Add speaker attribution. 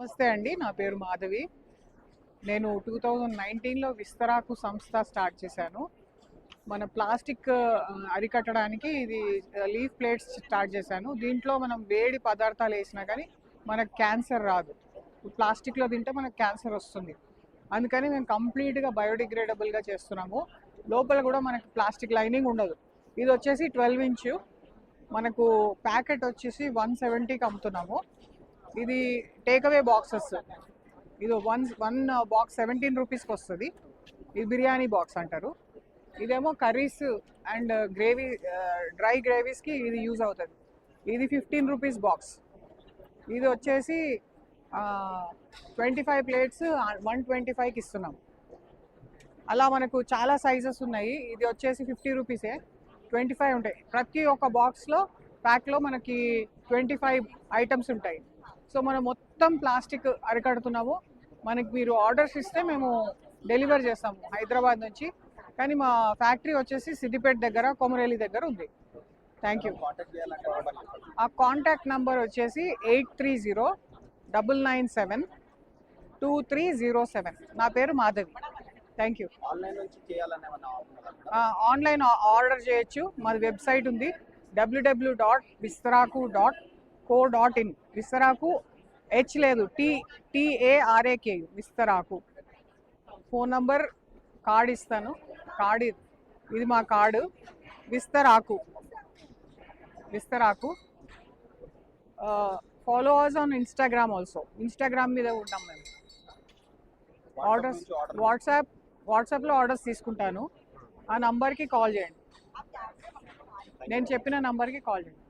Speaker 1: నమస్తే అండి, నా పేరు మాధవి. నేను 2019లో విస్తరాకు సంస్థ స్టార్ట్ చేశాను. మన ప్లాస్టిక్ అరికట్టడానికి ఇది లీఫ్ ప్లేట్స్ స్టార్ట్ చేశాను. దీంట్లో మనం వేడి పదార్థాలు వేసినా కానీ మనకు క్యాన్సర్ రాదు. ప్లాస్టిక్లో తింటే మనకు క్యాన్సర్ వస్తుంది. అందుకని మేము కంప్లీట్గా బయోడిగ్రేడబుల్గా చేస్తున్నాము. లోపల కూడా మనకు ప్లాస్టిక్ లైనింగ్ ఉండదు. ఇది వచ్చేసి 12 ఇంచు, మనకు ప్యాకెట్ వచ్చేసి 170కి అమ్ముతున్నాము. ఇది టేక్అవే బాక్సెస్. ఇది వన్ బాక్స్ 17 రూపీస్కి వస్తుంది. ఇది బిర్యానీ బాక్స్ అంటారు. ఇదేమో కర్రీస్ అండ్ గ్రేవీ, డ్రై గ్రేవీస్కి ఇది యూజ్ అవుతుంది. ఇది 15 రూపీస్ బాక్స్. ఇది వచ్చేసి 25 ప్లేట్స్ 125కి ఇస్తున్నాం. అలా మనకు చాలా సైజెస్ ఉన్నాయి. ఇది వచ్చేసి 50 రూపీసే, 25 ఉంటాయి. ప్రతి ఒక్క బాక్స్లో ప్యాక్లో మనకి 25 ఐటమ్స్ ఉంటాయి. సో మనం మొత్తం ప్లాస్టిక్ అరికడుతున్నాము. మనకి మీరు ఆర్డర్స్ ఇస్తే మేము డెలివర్ చేస్తాము హైదరాబాద్ నుంచి. కానీ మా ఫ్యాక్టరీ వచ్చేసి సిద్దిపేట దగ్గర, కొమరేలి దగ్గర ఉంది. Thank you. ఆ కాంటాక్ట్ నంబర్ వచ్చేసి 8309972307. నా పేరు Madhavi. Thank you. Online order చేయొచ్చు. మాది వెబ్సైట్ ఉంది, www.vistaraku.co.in. విస్తరాకు హెచ్ లేదు, TARAK, Vistaraku. Phone number card ఇస్తాను. ఇది మా card. Vistaraku. Follow us on Instagram also. Instagram మీద ఉంటాం మేము. ఆర్డర్స్ వాట్సాప్లో ఆర్డర్స్ తీసుకుంటాను. ఆ నంబర్కి కాల్ చేయండి. నేను చెప్పిన నంబర్కి కాల్ చేయండి.